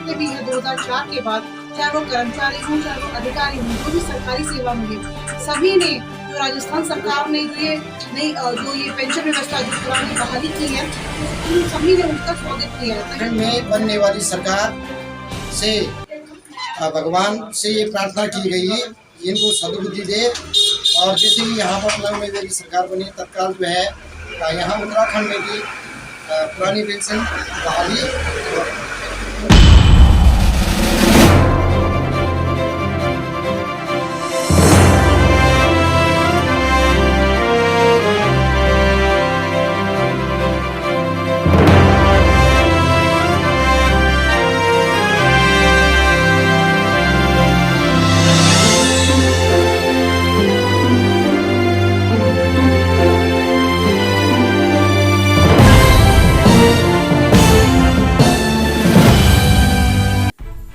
जितने भी है 2004 के बाद, चाहे वो कर्मचारी हों, चाहे वो अधिकारी हों, जो भी सरकारी सेवा में है, सभी ने जो राजस्थान सरकार ने जो ये नई जो ये पेंशन व्यवस्था जो पुरानी बहाली की है, उन सभी ने उनका स्वागत किया है। उत्तराखंड में बनने वाली सरकार से भगवान से ये प्रार्थना की गई है, इनको सद्बुद्धि दे। और जैसे ही यहाँ पर पलंग में मेरी सरकार बनी, तत्काल जो है यहाँ उत्तराखंड में भी पुरानी पेंशन बहाली।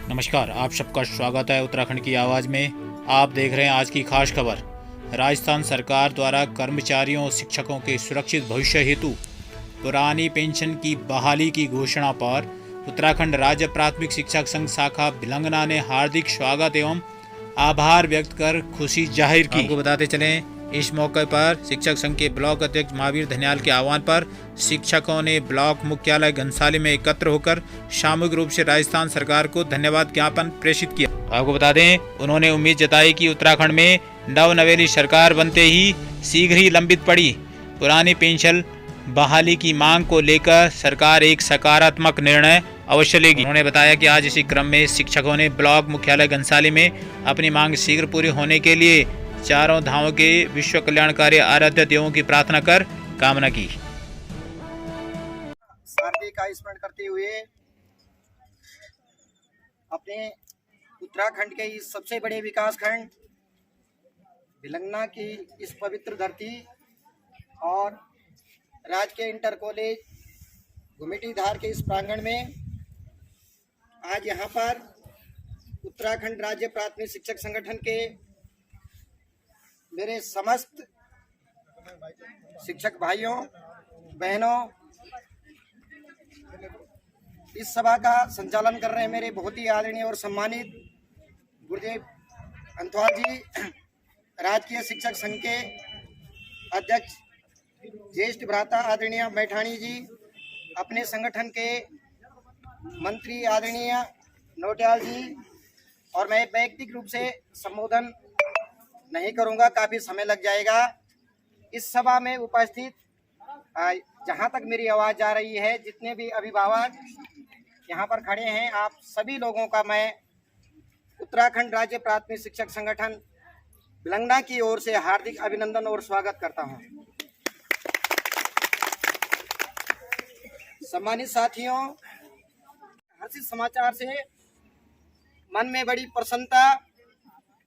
नमस्कार, आप सबका स्वागत है उत्तराखंड की आवाज़ में। आप देख रहे हैं आज की खास खबर। राजस्थान सरकार द्वारा कर्मचारियों और शिक्षकों के सुरक्षित भविष्य हेतु पुरानी पेंशन की बहाली की घोषणा पर उत्तराखंड राज्य प्राथमिक शिक्षक संघ शाखा भिलंगना ने हार्दिक स्वागत एवं आभार व्यक्त कर खुशी जाहिर की। आपको बताते चलें, इस मौके पर शिक्षक संघ के ब्लॉक अध्यक्ष महावीर धनियाल के आह्वान पर शिक्षकों ने ब्लॉक मुख्यालय घनसाली में एकत्र होकर सामूहिक रूप से राजस्थान सरकार को धन्यवाद ज्ञापन प्रेषित किया। आपको बता दें, उन्होंने उम्मीद जताई कि उत्तराखंड में नवनवेली सरकार बनते ही शीघ्र ही लंबित पड़ी पुरानी पेंशन बहाली की मांग को लेकर सरकार एक सकारात्मक निर्णय अवश्य लेगी। उन्होंने बताया कि आज इसी क्रम में शिक्षकों ने ब्लॉक मुख्यालय घनसाली में अपनी मांग शीघ्र पूरी होने के लिए चारों धामों के विश्व कल्याणकारी आराध्य देवों की प्रार्थना कर कामना की। शांति का स्मरण करते हुए अपने उत्तराखंड के इस सबसे बड़े विकास खंड भिलंगना की इस पवित्र धरती और राजकीय इंटर कॉलेज घुमिटीधार के इस प्रांगण में आज यहाँ पर उत्तराखंड राज्य प्राथमिक शिक्षक संगठन के मेरे समस्त शिक्षक भाइयों बहनों, इस सभा का संचालन कर रहे हैं मेरे बहुत ही आदरणीय और सम्मानित गुरुदेव अंथवाल जी, राजकीय शिक्षक संघ के अध्यक्ष ज्येष्ठ भ्राता आदरणीय मैठाणी जी, अपने संगठन के मंत्री आदरणीय नोटियाल जी, और मैं वैयक्तिक रूप से संबोधन नहीं करूंगा, काफी समय लग जाएगा। इस सभा में उपस्थित जहां तक मेरी आवाज जा रही है, जितने भी अभिभावक यहाँ पर खड़े हैं, आप सभी लोगों का मैं उत्तराखंड राज्य प्राथमिक शिक्षक संगठन भिलंगना की ओर से हार्दिक अभिनंदन और स्वागत करता हूं। सम्मानित साथियों, हर्षित समाचार से मन में बड़ी प्रसन्नता,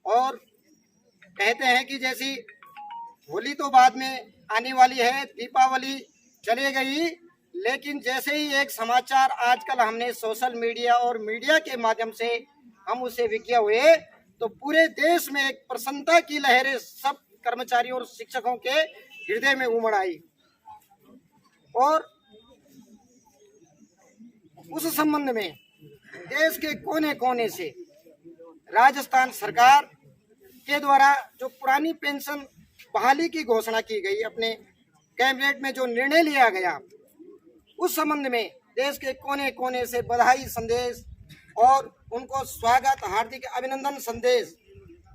और कहते हैं कि जैसी होली तो बाद में आने वाली है, दीपावली चली गई, लेकिन जैसे ही एक समाचार आजकल हमने सोशल मीडिया और मीडिया के माध्यम से हम उसे विज्ञ हुए, तो पूरे देश में एक प्रसन्नता की लहरें सब कर्मचारियों और शिक्षकों के हृदय में उमड़ आई। और उस संबंध में देश के कोने कोने से राजस्थान सरकार के द्वारा जो पुरानी पेंशन बहाली की घोषणा की गई, अपने कैबिनेट में जो निर्णय लिया गया, उस संबंध में देश के कोने कोने से बधाई संदेश और उनको स्वागत, हार्दिक अभिनंदन संदेश।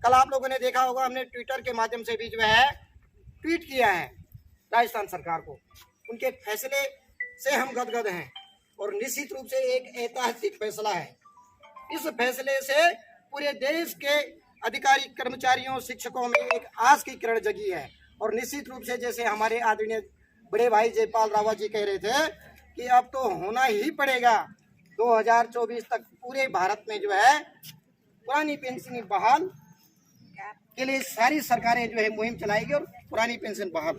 कल आप लोगों ने देखा होगा, हमने ट्विटर के माध्यम से भी जो है ट्वीट किया है राजस्थान सरकार को। उनके फैसले से हम गदगद हैं और निश्चित रूप से एक ऐतिहासिक फैसला है। इस फैसले से पूरे देश के अधिकारी, कर्मचारियों, शिक्षकों में एक आस की किरण जगी है। और निश्चित रूप से जैसे हमारे आदरणीय बड़े भाई जयपाल रावत जी कह रहे थे कि अब तो होना ही पड़ेगा, 2024 तक पूरे भारत में जो है पुरानी पेंशन बहाल के लिए सारी सरकारें जो है मुहिम चलाएगी और पुरानी पेंशन बहाल।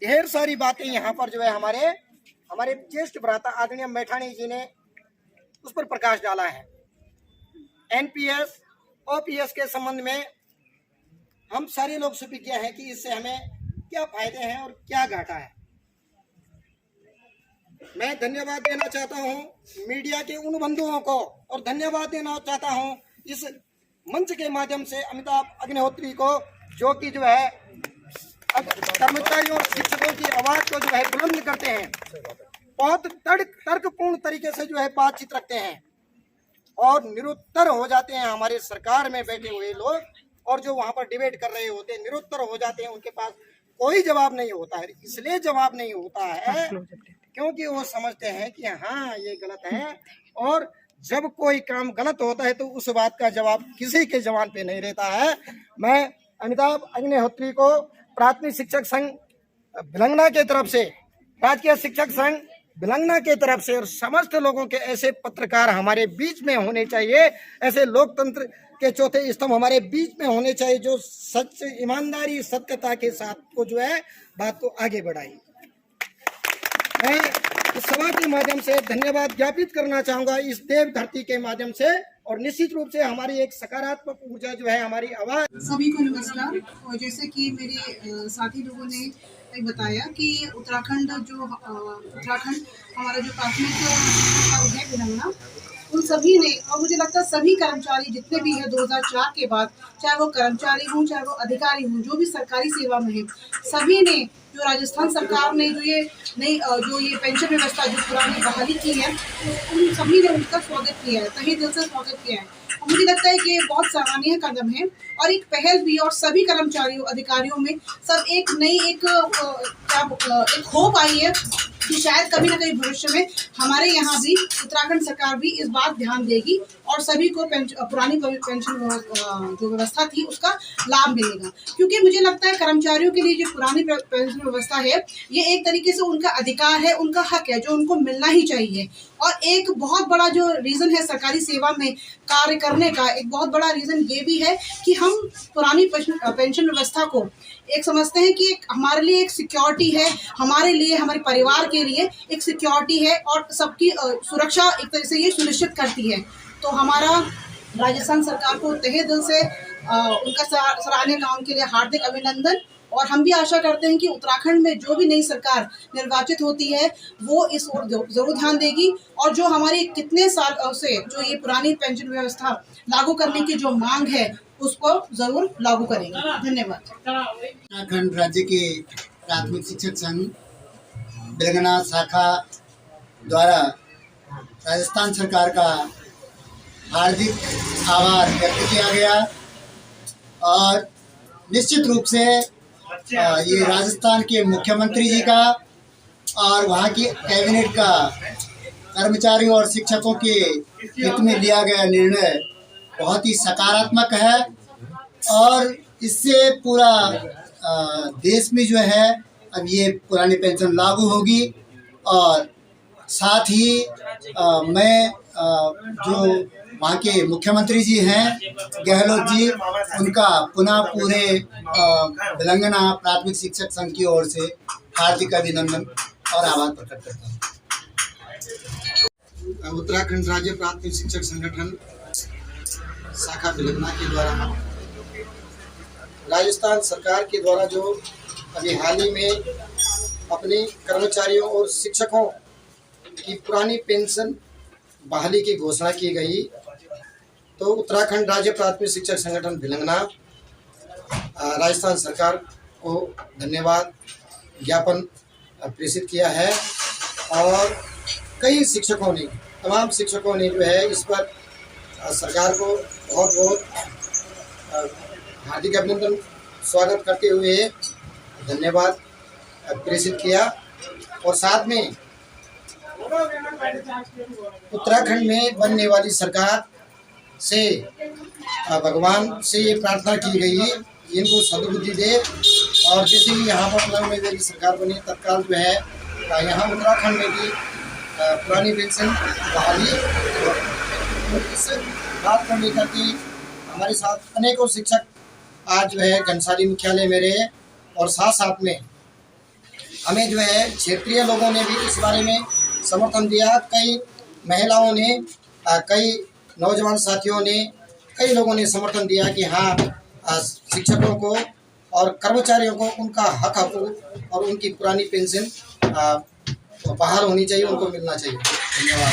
ढेर सारी बातें यहाँ पर जो है हमारे ज्येष्ठ भ्राता आदरणीय मैठाणी जी ने उस पर प्रकाश डाला है। एनपीएस, ओपीएस के संबंध में हम सारे लोग सुविज्ञ हैं कि इससे हमें क्या फायदे हैं और क्या घाटा है। मैं धन्यवाद देना चाहता हूं मीडिया के उन बंधुओं को और धन्यवाद देना चाहता हूं इस मंच के माध्यम से अमिताभ अग्निहोत्री को, जो कि जो है कर्मचारियों और शिक्षकों की आवाज को जो है बुलंद करते हैं, बहुत तर्कपूर्ण तरीके से जो है बातचीत रखते हैं और निरुत्तर हो जाते हैं। हमारे सरकार में बैठे हुए लोग और जो वहां पर डिबेट कर रहे होते हैं निरुत्तर हो जाते हैं, उनके पास कोई जवाब नहीं होता है। इसलिए जवाब नहीं होता है क्योंकि वो समझते हैं कि हाँ ये गलत है, और जब कोई काम गलत होता है तो उस बात का जवाब किसी के जवान पे नहीं रहता है। मैं अमिताभ अग्निहोत्री को प्राथमिक शिक्षक संघ भिलंगना के तरफ से, राजकीय शिक्षक संघ भिलंगना के तरफ से और समस्त लोगों के ऐसे पत्रकार हमारे बीच में होने चाहिए, ऐसे लोकतंत्र के चौथे स्तंभ हमारे बीच में होने चाहिए जो सच, ईमानदारी, सत्यता के साथ को जो है बात को आगे बढ़ाई। मैं इस सभा के माध्यम से धन्यवाद ज्ञापित करना चाहूंगा इस देव धरती के माध्यम से, और निश्चित रूप से हमारी एक सकारात्मक ऊर्जा जो है, हमारी आवाज। सभी को नमस्कार। और जैसे कि मेरे साथी लोगों ने बताया कि उत्तराखंड हमारा जो प्राथमिक है भिलंगना, उन सभी ने, और मुझे लगता है सभी कर्मचारी जितने भी हैं 2004 के बाद, चाहे वो कर्मचारी हों चाहे वो अधिकारी हों, जो भी सरकारी सेवा में है, सभी ने जो राजस्थान सरकार ने जो ये पेंशन व्यवस्था जो पुरानी बहाली की है, उन सभी ने उनका स्वागत किया है, तहे दिल से स्वागत किया है। और मुझे लगता है कि ये बहुत सराहनीय कदम है और एक पहल भी, और सभी कर्मचारियों अधिकारियों में सब एक नई एक होप आई है कि शायद कभी ना कभी भविष्य में हमारे यहाँ भी उत्तराखंड सरकार भी इस बात ध्यान देगी और सभी को पुरानी पेंशन जो व्यवस्था थी उसका लाभ मिलेगा। क्योंकि मुझे लगता है कर्मचारियों के लिए जो पुरानी पेंशन व्यवस्था है, ये एक तरीके से उनका अधिकार है, उनका हक है जो उनको मिलना ही चाहिए। और एक बहुत बड़ा जो रीज़न है सरकारी सेवा में कार्य करने का, एक बहुत बड़ा रीज़न ये भी है कि हम पुरानी पेंशन व्यवस्था को एक समझते हैं कि एक हमारे लिए एक सिक्योरिटी है, हमारे लिए, हमारे परिवार के लिए एक सिक्योरिटी है और सबकी सुरक्षा एक तरह से ये सुनिश्चित करती है। तो हमारा राजस्थान सरकार को तहे दिल से उनका सराहनीय काम के लिए हार्दिक अभिनंदन। और हम भी आशा करते हैं कि उत्तराखंड में जो भी नई सरकार निर्वाचित होती है वो इस ओर जरूर ध्यान देगी और जो हमारी कितने साल से जो ये पुरानी पेंशन व्यवस्था लागू करने की जो मांग है उसको जरूर लागू करेंगे। धन्यवाद। उत्तराखंड राज्य के प्राथमिक शिक्षक संघ भिलंगना शाखा द्वारा राजस्थान सरकार का हार्दिक आभार व्यक्त किया गया और निश्चित रूप से ये राजस्थान के मुख्यमंत्री जी का और वहाँ की कैबिनेट का कर्मचारियों और शिक्षकों के हित में लिया गया निर्णय बहुत ही सकारात्मक है और इससे पूरा देश में जो है अब ये पुरानी पेंशन लागू होगी। और साथ ही मैं जो वहाँ के मुख्यमंत्री जी हैं गहलोत जी, उनका पुनः पूरे भिलंगना प्राथमिक शिक्षक संघ की ओर से हार्दिक अभिनंदन और आभार प्रकट करता हूँ। उत्तराखंड राज्य प्राथमिक शिक्षक संगठन शाखा भिलंगना के द्वारा राजस्थान सरकार के द्वारा जो अभी हाल ही में अपने कर्मचारियों और शिक्षकों की पुरानी पेंशन बहाली की घोषणा की गई, तो उत्तराखंड राज्य प्राथमिक शिक्षक संगठन भिलंगना राजस्थान सरकार को धन्यवाद ज्ञापन प्रेषित किया है। और कई शिक्षकों ने, तमाम शिक्षकों ने जो है इस पर सरकार को बहुत बहुत हार्दिक अभिनंदन स्वागत करते हुए धन्यवाद प्रेषित किया। और साथ में उत्तराखंड में बनने वाली सरकार से भगवान से ये प्रार्थना की गई है इनको सद्बुद्धि दे और जैसे ही यहाँ पर उत्तराखंड में मेरी सरकार बनी तत्काल जो है यहाँ उत्तराखंड में भी पुरानी पेंशन बहाली। इस बात को लेकर के हमारे साथ अनेकों शिक्षक आज जो है घनसाली मुख्यालय में रहे और साथ साथ में हमें जो है क्षेत्रीय लोगों ने भी इस बारे में समर्थन दिया। कई महिलाओं ने, कई नौजवान साथियों ने, कई लोगों ने समर्थन दिया कि हाँ शिक्षकों को और कर्मचारियों को उनका हक और उनकी पुरानी पेंशन बहाल होनी चाहिए, उनको मिलना चाहिए। धन्यवाद।